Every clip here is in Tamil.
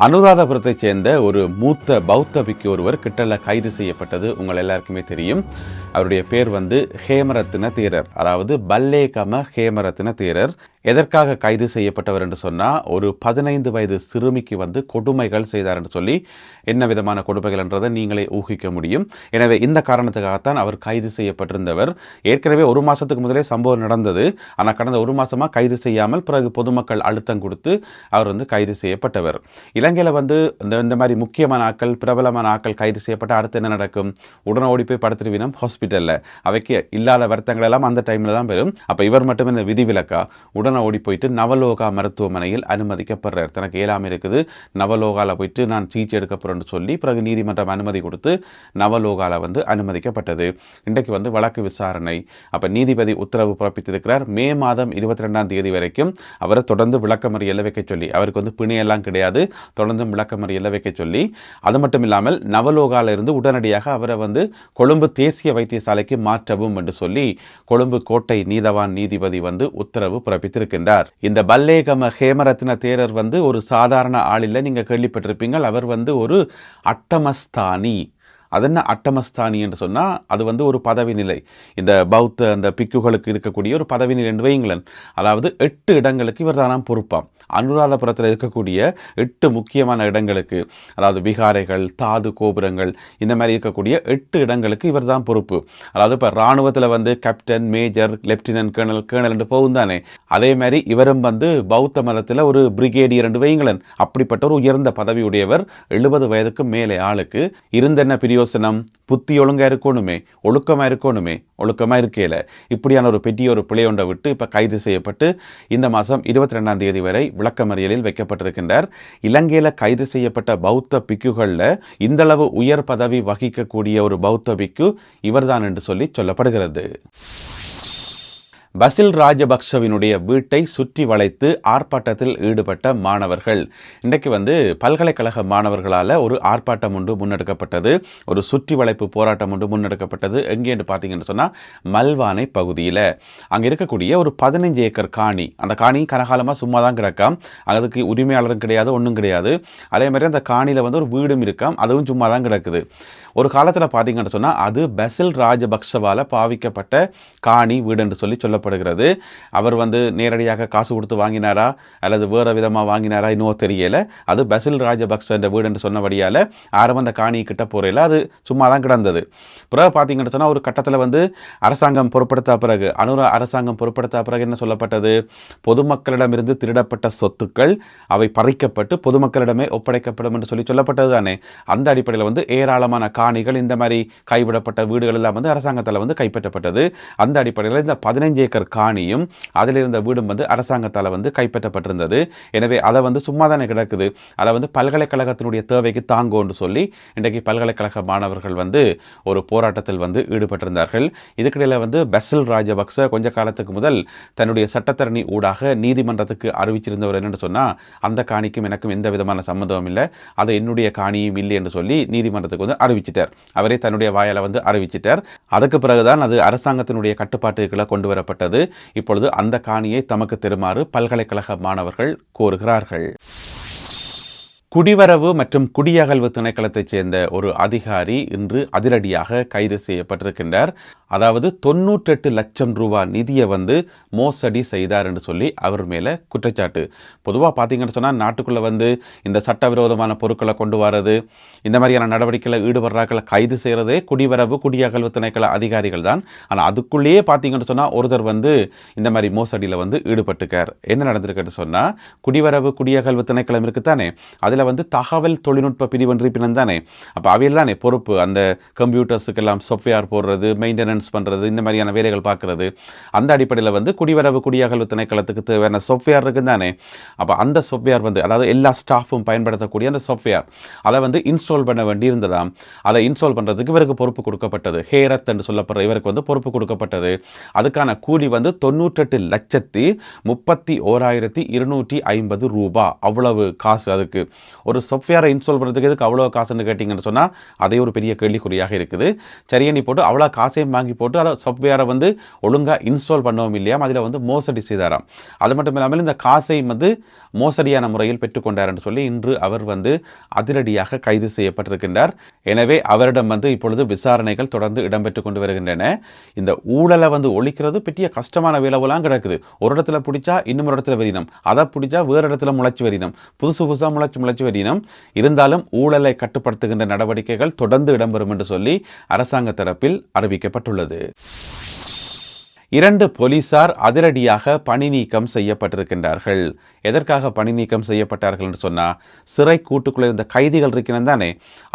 அனுராதபுரத்தைச் சேர்ந்த ஒரு மூத்த பௌத்த பிக்கு ஒருவர் கிட்டல கைது செய்யப்பட்டது உங்கள் எல்லாருக்குமே தெரியும். அவருடைய பேர் ஹேமரத்ன தேரர், அதாவது பல்லேகம ஹேமரத்ன தேரர். எதற்காக கைது செய்யப்பட்டவர் என்று சொன்னால், ஒரு 15 வயது சிறுமிக்கு கொடுமைகள் செய்தார் என்று சொல்லி என்ன விதமான கொடுமைகள் என்றதை நீங்களே ஊகிக்க முடியும். எனவே இந்த காரணத்துக்காகத்தான் அவர் கைது செய்யப்பட்டிருந்தவர். ஏற்கனவே ஒரு மாதத்துக்கு முதலே சம்பவம் நடந்தது. ஆனால் கடந்த ஒரு மாதமாக கைது செய்யாமல் பிறகு பொதுமக்கள் அழுத்தம் கொடுத்து அவர் கைது செய்யப்பட்டவர். இலங்கையில் இந்த மாதிரி முக்கியமான ஆக்கள், பிரபலமான ஆக்கள் கைது செய்யப்பட்ட அடுத்து என்ன நடக்கும்? உடனே ஓடி போய் படுத்துருவினம் ஹாஸ்பிட்டலில். அவைக்கு இல்லாத வருத்தங்கள் எல்லாம் அந்த டைமில் தான் பெறும். அப்போ இவர் மட்டும் இந்த விதிவிலக்கா உடனே ஓடி போயிட்டு நவலோகா மருத்துவமனையில் அனுமதிக்கப்படுறார். தனக்கு இயலாமல் இருக்குது, நவலோகாவில் போயிட்டு நான் சிகிச்சை எடுக்க போகிறேன்னு சொல்லி பிறகு நீதிமன்றம் அனுமதி கொடுத்து நவலோகாவில் அனுமதிக்கப்பட்டது. இன்றைக்கு வழக்கு விசாரணை. அப்போ நீதிபதி உத்தரவு பிறப்பித்திருக்கிறார். மே மாதம் 22ஆம் தேதி வரைக்கும் அவரை தொடர்ந்து விளக்கமறியலில் வைக்க சொல்லி, அவருக்கு பிணையெல்லாம் கிடையாது, தொடர்ந்து விளக்கமறியலில் வைக்க சொல்லி, அது மட்டும் இல்லாமல் நவலோகால இருந்து உடனடியாக அவரை கொழும்பு தேசிய வைத்தியசாலைக்கு மாற்றவும் என்று சொல்லி கொழும்பு கோட்டை நீதவான் நீதிபதி உத்தரவு பிறப்பித்திருக்கின்றார். இந்த பல்லேகம ஹேமரத்ன தேரர் ஒரு சாதாரண ஆளில்லை. நீங்க கேள்விப்பட்டிருப்பீங்க, அவர் ஒரு அட்டமஸ்தானி. அது என்ன அட்டமஸ்தானி என்று சொன்னால், அது ஒரு பதவி நிலை. இந்த பௌத்த அந்த பிக்குகளுக்கு இருக்கக்கூடிய ஒரு பதவி நிலை என்று வைங்களேன். அதாவது 8 இடங்களுக்கு இவர் தானாம் பொறுப்பாம். அனுராதபுரத்தில் இருக்கக்கூடிய 8 முக்கியமான இடங்களுக்கு, அதாவது விகாரைகள், தாது கோபுரங்கள், இந்த மாதிரி இருக்கக்கூடிய 8 இடங்களுக்கு இவர் தான் பொறுப்பு. அதாவது இப்போ இராணுவத்தில் கேப்டன், மேஜர், லெப்டினன்ட், கேர்னல் என்று போகும் தானே, அதே மாதிரி இவரும் பௌத்த மதத்தில் ஒரு பிரிகேடியர் என்று வைங்களேன். அப்படிப்பட்ட ஒரு உயர்ந்த பதவி உடையவர். 70 வயதுக்கு மேலே ஆளுக்கு இருந்தென்ன பிரியோசனம்? புத்தி ஒழுங்காக இருக்கணுமே, ஒழுக்கமாக இருக்கணுமே, ஒழுக்கமாக இருக்கையில் இப்படியான ஒரு பெரிய ஒரு பிழை ஒன்றை விட்டு இப்போ கைது செய்யப்பட்டு இந்த மாதம் 22ஆம் தேதி வரை விளக்கமறியலில் வைக்கப்பட்டிருக்கின்றார். இலங்கையில் கைது செய்யப்பட்ட பௌத்த பிக்குகளில் இந்தளவு உயர் பதவி வகிக்கக்கூடிய ஒரு பௌத்த பிக்கு இவர்தான் என்று சொல்லப்படுகிறது. பசில் ராஜபக்சவினுடைய வீட்டை சுற்றி வளைத்து ஆர்ப்பாட்டத்தில் ஈடுபட்ட மாணவர்கள். இன்றைக்கு பல்கலைக்கழக மாணவர்களால் ஒரு ஆர்ப்பாட்டம் ஒன்று முன்னெடுக்கப்பட்டது, ஒரு சுற்றி வளைப்பு போராட்டம் ஒன்று முன்னெடுக்கப்பட்டது. எங்கேன்னு பார்த்தீங்கன்னு சொன்னால் மல்வானை பகுதியில். அங்கே இருக்கக்கூடிய ஒரு 15 ஏக்கர் காணி, அந்த காணி கனகாலமாக சும்மா தான் கிடக்காம். அதுக்கு உரிமையாளரும் கிடையாது, ஒன்றும் கிடையாது. அதே மாதிரி அந்த காணியில் ஒரு வீடும் இருக்காம், அதுவும் சும்மா தான் கிடக்குது. ஒரு காலத்தில் பார்த்தீங்கன்னு சொன்னால் அது பசில் ராஜபக்சவால் பாவிக்கப்பட்ட காணி வீடு என்று சொல்லப்படுகிறது. அவர் நேரடியாக காசு கொடுத்து வாங்கினாரா அல்லது வேறு விதமாக வாங்கினாரா இன்னும் தெரியல. அது பசில் ராஜபக்ச என்ற வீடு என்று சொன்னபடியால் யாரும் அந்த காணி கிட்ட போறையில் அது சும்மா தான் கிடந்தது. பிறகு பார்த்தீங்கன்னு சொன்னால் ஒரு கட்டத்தில் அரசாங்கம் பொறுப்படுத்த பிறகு, அரசாங்கம் பொறுப்படுத்த பிறகு என்ன சொல்லப்பட்டது? பொதுமக்களிடமிருந்து திருடப்பட்ட சொத்துக்கள் அவை பறிக்கப்பட்டு பொதுமக்களிடமே ஒப்படைக்கப்படும் என்று சொல்லப்பட்டது தானே. அந்த அடிப்படையில் ஏராளமான காணிகள், இந்த மாதிரி கைவிடப்பட்ட வீடுகள் எல்லாம் அரசாங்கத்தால் கைப்பற்றப்பட்டது. அந்த அடிப்படையில் இந்த 15 ஏக்கர் காணியும் அதில் இருந்த வீடும் அரசாங்கத்தால் கைப்பற்றப்பட்டிருந்தது. எனவே அதை சும்மா தானே கிடக்குது, அதை பல்கலைக்கழகத்தினுடைய தேவைக்கு தாங்கோன்னு சொல்லி இன்றைக்கு பல்கலைக்கழக மாணவர்கள் ஒரு போராட்டத்தில் ஈடுபட்டிருந்தார்கள். இதுக்கிடையில் பசில் ராஜபக்ச கொஞ்ச காலத்துக்கு முதல் தன்னுடைய சட்டத்தரணி ஊடாக நீதிமன்றத்துக்கு அறிவிச்சிருந்தவர் என்னென்னு சொன்னால், அந்த காணிக்கும் எனக்கும் எந்த விதமான சம்மந்தமும் இல்லை, அது என்னுடைய காணியும் இல்லை என்று சொல்லி நீதிமன்றத்துக்கு அறிவிச்சிட்டார். அவரே தன்னுடைய வாயால் அறிவிச்சிட்டார். அதுக்கு பிறகுதான் அது அரசாங்கத்தினுடைய கட்டுப்பாட்டுகளை கொண்டு வரப்பட்டது. இப்பொழுது அந்த காணியை தமக்கு தருமாறு பல்கலைக்கழக மாணவர்கள் கோருகிறார்கள். குடிவரவு மற்றும் குடியகல்வு திணைக்களத்தைச் சேர்ந்த ஒரு அதிகாரி இன்று அதிரடியாக கைது செய்யப்பட்டிருக்கின்றார். அதாவது 98 லட்சம் ரூபாய் நிதியை மோசடி செய்தார் என்று சொல்லி அவர் மேலே குற்றச்சாட்டு. பொதுவாக பார்த்தீங்கன்னு சொன்னால் நாட்டுக்குள்ளே இந்த சட்டவிரோதமான பொருட்களை கொண்டு வரது, இந்த மாதிரியான நடவடிக்கையில் ஈடுபடுறாக்களை கைது செய்கிறதே குடிவரவு குடியகல்வு திணைக்கள அதிகாரிகள் தான். ஆனால் அதுக்குள்ளேயே பார்த்தீங்கன்னு சொன்னால் ஒருத்தர் இந்த மாதிரி மோசடியில் ஈடுபட்டுக்கார். என்ன நடந்திருக்குன்னு சொன்னால், குடிவரவு குடியகல்வு திணைக்களம் இருக்குத்தானே, அதில் தகவல் தொழில்நுட்ப பிரிவென்றிப்பினம் தானே. அப்போ அவையில் தானே பொறுப்பு, அந்த கம்ப்யூட்டர்ஸுக்கெல்லாம் சாஃப்ட்வேர் போடுறது, மெயின்டெனன்ஸ் பண்ணுறது, இந்த மாதிரியான வேலைகள் பார்க்குறது. அந்த அடிப்படையில் குடிவரவு குடியகல்வு திணைக்களத்துக்கு தேவையான சாஃப்ட்வேர் இருக்குது தானே. அப்போ அந்த சாஃப்ட்வேர் அதாவது எல்லா ஸ்டாஃபும் பயன்படுத்தக்கூடிய அந்த சாஃப்ட்வேர் அதை இன்ஸ்டால் பண்ண வேண்டி இருந்ததாம். அதை இன்ஸ்டால் பண்ணுறதுக்கு இவருக்கு பொறுப்பு கொடுக்கப்பட்டது. ஹேரத் என்று சொல்லப்படுற இவருக்கு பொறுப்பு கொடுக்கப்பட்டது. அதுக்கான கூலி 98,31,250 ரூபாய். அவ்வளவு காசு அதுக்கு. ஒரு சாஃப்ட்வேரை இன்ஸ்டால் பண்ணுறதுக்கு எதுக்கு அவ்வளோ காசுன்னு கேட்டிங்கன்னு சொன்னால் அதே ஒரு பெரிய கேள்விக்குறியாக இருக்குது. சரியணி போட்டு அவ்வளோ காசையும் வாங்கி போட்டு அதை சாஃப்ட்வேரை வந்து ஒழுங்காக இன்ஸ்டால் பண்ணவும் இல்லையா, அதில் வந்து மோசடி செய்தாராம். அது மட்டும் இல்லாமல் இந்த காசையும் வந்து மோசடியான முறையில் பெற்றுக்கொண்டார் என்று சொல்லி இன்று அவர் வந்து அதிரடியாக கைது செய்யப்பட்டிருக்கின்றார். எனவே அவரிடம் வந்து இப்பொழுது விசாரணைகள் தொடர்ந்து இடம்பெற்றுக் கொண்டு வருகின்றன. இந்த ஊழலை வந்து ஒழிக்கிறது பெரிய கஷ்டமான வேலைவெல்லாம் கிடக்குது. ஒரு இடத்துல பிடிச்சா இன்னொரு இடத்துல வரினம், அதை பிடிச்சா வேறு இடத்துல முளைச்சி வரினம், புதுசாக முளைச்சி வரினம். இருந்தாலும் ஊழலை கட்டுப்படுத்துகின்ற நடவடிக்கைகள் தொடர்ந்து இடம்பெறும் என்று சொல்லி அரசாங்க தரப்பில் அறிவிக்கப்பட்டுள்ளது. 2 போலீசார் அதிரடியாக பணி நீக்கம் செய்யப்பட்டிருக்கின்றார்கள். எதற்காக பணி நீக்கம் செய்யப்பட்டார்கள் என்று சொன்னால், சிறை கூட்டுக்குள்ளே இருந்த கைதிகள் இருக்கணும் தானே,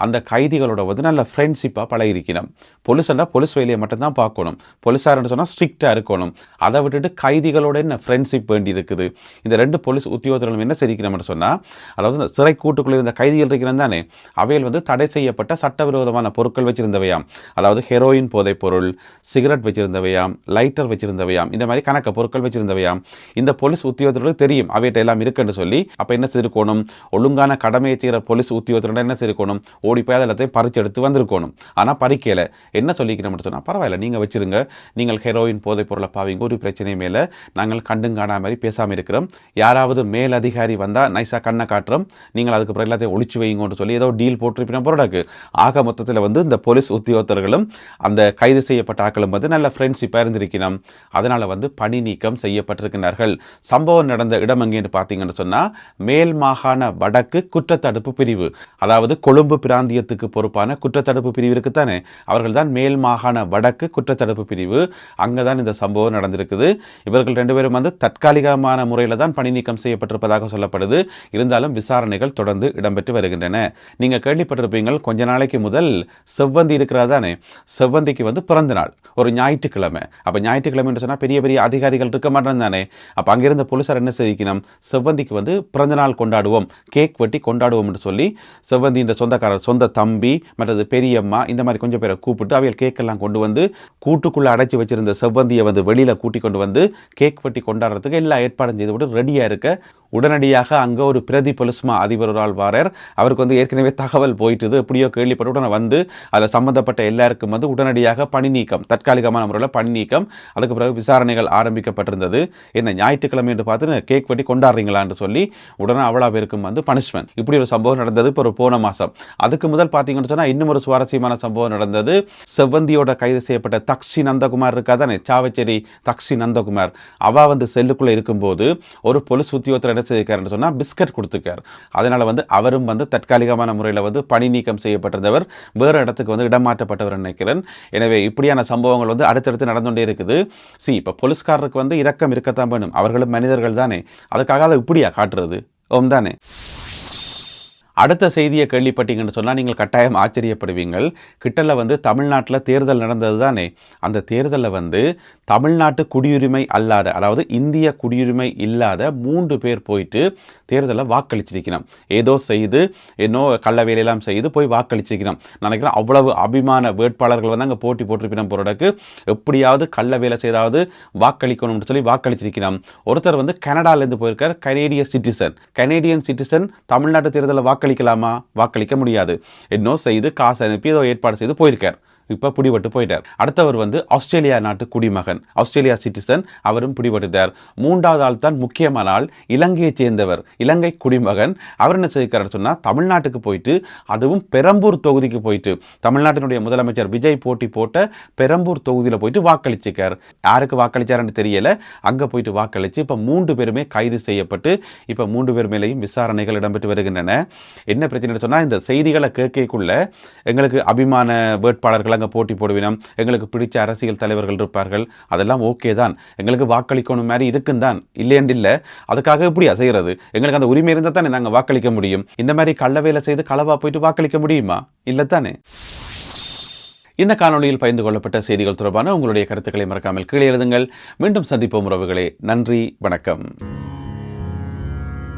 அந்த கைதிகளோட வந்து நல்ல ஃப்ரெண்ட்ஷிப்பாக பழகிருக்கணும். போலீஸ்னா போலீஸ் வேலையை மட்டும்தான் பார்க்கணும், போலீஸார்னு சொன்னால் ஸ்ட்ரிக்டாக இருக்கணும். அதை விட்டுட்டு கைதிகளோட என்ன ஃப்ரெண்ட்ஷிப் வேண்டி இருக்குது. இந்த 2 போலீஸ் உத்தியோகர்களும் என்ன செய்யணும்னு சொன்னால், அதாவது இந்த சிறை கூட்டுக்குள்ளே இருந்த கைதிகள் இருக்கணும் தானே, அவையில் வந்து தடை செய்யப்பட்ட சட்டவிரோதமான பொருட்கள் வச்சிருந்தவையாம். அதாவது ஹெரோயின் போதைப் பொருள், சிகரெட் வச்சிருந்தவையாம், லைட்டர் வச்சிருந்தவையாம், இந்த மாதிரி கணக்க பொருட்கள் வச்சிருந்தவையாம். இந்த போலீஸ் உத்தியோகர்களுக்கு தெரியும் அவையிட்ட எல்லாம் இருக்குன்னு சொல்லி, அப்ப என்ன செய்திருக்கணும், ஒழுங்கான கடமையை செய்கிற போலீஸ் உத்தியோகத்தோட என்ன செய்திருக்கணும், ஓடி போய் எல்லாத்தையும் பறிச்சு எடுத்து வந்திருக்கணும். ஆனால் பறிக்கல. என்ன சொல்லிக்கணும் சொன்னால், பரவாயில்ல நீங்கள் வச்சிருங்க, நீங்கள் ஹெரோயின் போதைப் பொருளை பாவீங்க, ஒரு பிரச்சனையும் மேலே நாங்கள் கண்டும் காணாம மாதிரி பேசாமல் இருக்கிறோம். யாராவது மேல் அதிகாரி வந்தால் நைஸாக கண்ணை காட்டுறோம், நீங்கள் அதுக்கு பிறகு எல்லாத்தையும் ஒழிச்சு வைங்கன்னு சொல்லி ஏதோ டீல் போட்டிருப்பின பொருளாக்கு. ஆக மொத்தத்தில் வந்து இந்த போலீஸ் உத்தியோகத்தர்களும் அந்த கைது செய்யப்பட்ட ஆக்களும் வந்து நல்ல ஃப்ரெண்ட்ஷிப்பாக இருந்திருக்கணும். அதனால் வந்து பணி நீக்கம் செய்யப்பட்டிருக்கிறார்கள். சம்பவம் நடந்த இடம் எங்கேன்னு பார்த்தீங்கன்னு சொன்னால், மேல் மாகாண வடக்கு குற்றத்தடுப்பு பிரிவு, அதாவது கொழும்பு பிராந்தியத்துக்கு பொறுப்பான குற்றத்தடுப்பு பிரிவு இருக்குத்தானே, அவர்கள் தான் மேல் மாகாண வடக்கு குற்றத்தடுப்பு பிரிவு. அங்கே தான் இந்த சம்பவம் நடந்திருக்குது. இவர்கள் 2 பேரும் வந்து தற்காலிகமான முறையில் தான் பணி நீக்கம் செய்யப்பட்டிருப்பதாக சொல்லப்படுது. இருந்தாலும் விசாரணைகள் தொடர்ந்து இடம்பெற்று வருகின்றன. நீங்கள் கேள்விப்பட்டிருப்பீங்க, கொஞ்ச நாளைக்கு முதல் செவ்வந்தி இருக்கிறதா தானே, செவ்வந்திக்கு வந்து பிறந்த நாள் ஒரு ஞாயிற்றுக்கிழமை. அப்போ ஞாயிற்றுக்கிழமை சொன்னால் பெரிய பெரிய அதிகாரிகள் இருக்க மாட்டாங்க தானே. அப்போ அங்கிருந்த போலீசார் என்ன செய்யணும், செவ்வந்திக்கு வந்து பிறந்தநாள் கொண்டாடுவோம், கேக் வெட்டி கொண்டாடுவோம் என்று சொல்லி செவ்வந்தியின் சொந்தக்காரர், சொந்த தம்பி, மற்றது பெரியம்மா, இந்த மாதிரி கொஞ்சம் பேரை கூப்பிட்டு அவையில் கேக்கெல்லாம் கொண்டு வந்து கூட்டுக்குள்ளே அடைச்சி வச்சிருந்த செவ்வந்தியை வந்து வெளியில் கூட்டி கொண்டு வந்து கேக் வெட்டி கொண்டாடுறதுக்கு எல்லா ஏற்பாடும் செய்து விட்டு ரெடியாக இருக்க, உடனடியாக அங்கே ஒரு பிரதி பொலிஸ்மா அதிபர் ஒரு ஆள் வாரர். அவருக்கு வந்து ஏற்கனவே தகவல் போயிட்டுது, எப்படியோ கேள்விப்பட்டு உடனே வந்து அதில் சம்மந்தப்பட்ட எல்லாருக்கும் வந்து உடனடியாக பணி நீக்கம், தற்காலிகமான முறையில் பணி நீக்கம். அதுக்கு பிறகு விசாரணைகள் ஆரம்பிக்கப்பட்டிருந்தது. என்ன ஞாயிற்றுக்கிழமை என்று பார்த்து கேக் வெட்டி கொண்டாடுறீங்களான்னு சொல்லி உடனே அவ்வளோ பேருக்கும் வந்து பனிஷ்மெண்ட். இப்படி ஒரு சம்பவம் நடந்தது இப்போ ஒரு போன மாதம். அதுக்கு முதல் பார்த்தீங்கன்னு சொன்னால் இன்னும் ஒரு சுவாரஸ்யமான சம்பவம் நடந்தது. செவ்வந்தியோட கைது செய்யப்பட்ட தக்ஷி நந்தகுமார் இருக்காதானே, சாவச்சேரி தக்ஷி நந்தகுமார், அவ வந்து செல்லுக்குள்ளே இருக்கும்போது ஒரு போலீஸ் உத்தியோகத்தில் என்ன செய்யிருக்காருன்னு சொன்னால் பிஸ்கட் கொடுத்துருக்கார். அதனால் வந்து அவரும் வந்து தற்காலிகமான முறையில் வந்து பணி நீக்கம் செய்யப்பட்டிருந்தவர், வேறு இடத்துக்கு வந்து இடமாற்றப்பட்டவர் நினைக்கிறேன். எனவே இப்படியான சம்பவங்கள் வந்து அடுத்தடுத்து நடந்துகிட்டே இருக்குது. இப்போ போலீஸ்காரருக்கு வந்து இரக்கம் இருக்கத்தான் வேணும், அவர்களும் மனிதர்கள் தானே, அதுக்காக அதை இப்படியா காட்டுறது ஓம் தானே. அடுத்த செய்தியை கேள்விப்பட்டீங்கன்னு சொன்னால் நீங்கள் கட்டாயம் ஆச்சரியப்படுவீங்கள். கிட்டல வந்து தமிழ்நாட்டில் தேர்தல் நடந்தது தானே, அந்த தேர்தலில் வந்து தமிழ்நாட்டு குடியுரிமை அல்லாத, அதாவது இந்திய குடியுரிமை இல்லாத 3 பேர் போயிட்டு தேர்தலில் வாக்களிச்சிருக்கணும். ஏதோ செய்து கள்ள வேலையெல்லாம் செய்து போய் வாக்களிச்சிருக்கணும். நினைக்கிறேன் அவ்வளவு அபிமான வேட்பாளர்கள் வந்து அங்கே போட்டி போட்டிருப்பினம் போறதுக்கு, எப்படியாவது கள்ள வேலை செய்தாவது வாக்களிக்கணும்னு சொல்லி வாக்களிச்சிருக்கணும். ஒருத்தர் வந்து கனடாலேருந்து போயிருக்கார், கனேடியன் சிட்டிசன் தமிழ்நாட்டு தேர்தலில் வாக்களிக்கலாமா? வாக்களிக்க முடியாது. இன்னும் செய்து காசு அனுப்பி ஏதோ ஏற்பாடு செய்து போயிருக்கார். இப்போ பிடிபட்டு போயிட்டார். அடுத்தவர் வந்து ஆஸ்திரேலியா நாட்டு குடிமகன், ஆஸ்திரேலியா சிட்டிசன், அவரும் பிடிபட்டுட்டார். 3வது ஆள் தான் முக்கியமான ஆள், இலங்கையை சேர்ந்தவர், இலங்கை குடிமகன். அவர் என்ன செய்கிறார் சொன்னால், தமிழ்நாட்டுக்கு போயிட்டு, அதுவும் பெரம்பூர் தொகுதிக்கு போயிட்டு, தமிழ்நாட்டினுடைய முதலமைச்சர் விஜய் போட்டி போட்ட பெரம்பூர் தொகுதியில் போயிட்டு வாக்களிச்சிருக்கார். யாருக்கு வாக்களிச்சாருன்னு தெரியல, அங்கே போயிட்டு வாக்களித்து இப்போ 3 பேருமே கைது செய்யப்பட்டு இப்போ 3 பேர் மேலேயும் விசாரணைகள் இடம்பெற்று வருகின்றன. என்ன பிரச்சனை சொன்னால், இந்த செய்திகளை கேட்கக்குள்ள எங்களுக்கு அபிமான வேட்பாளர்கள் அங்கே போட்டி போடுவினோம், எங்களுக்கு பிடிச்ச அரசியல் தலைவர்கள் இருப்பார்கள், அதெல்லாம் ஓகே தான், எங்களுக்கு வாக்களிக்கணும் மாதிரி இருக்குன்னு தான், இல்லையண்டு இல்லை, அதுக்காக இப்படியா செய்கிறது? எங்களுக்கு அந்த உரிமை இருந்தால் தானே நாங்கள் வாக்களிக்க முடியும். இந்த மாதிரி கள்ள வேலை செய்து களவா போயிட்டு வாக்களிக்க முடியுமா? இல்லை தானே. இந்த காணொலியில் பகிர்ந்து கொள்ளப்பட்ட செய்திகள் தொடர்பான உங்களுடைய கருத்துக்களை மறக்காமல் கீழே எழுதுங்கள். மீண்டும் சந்திப்போம் உறவுகளே. நன்றி, வணக்கம்.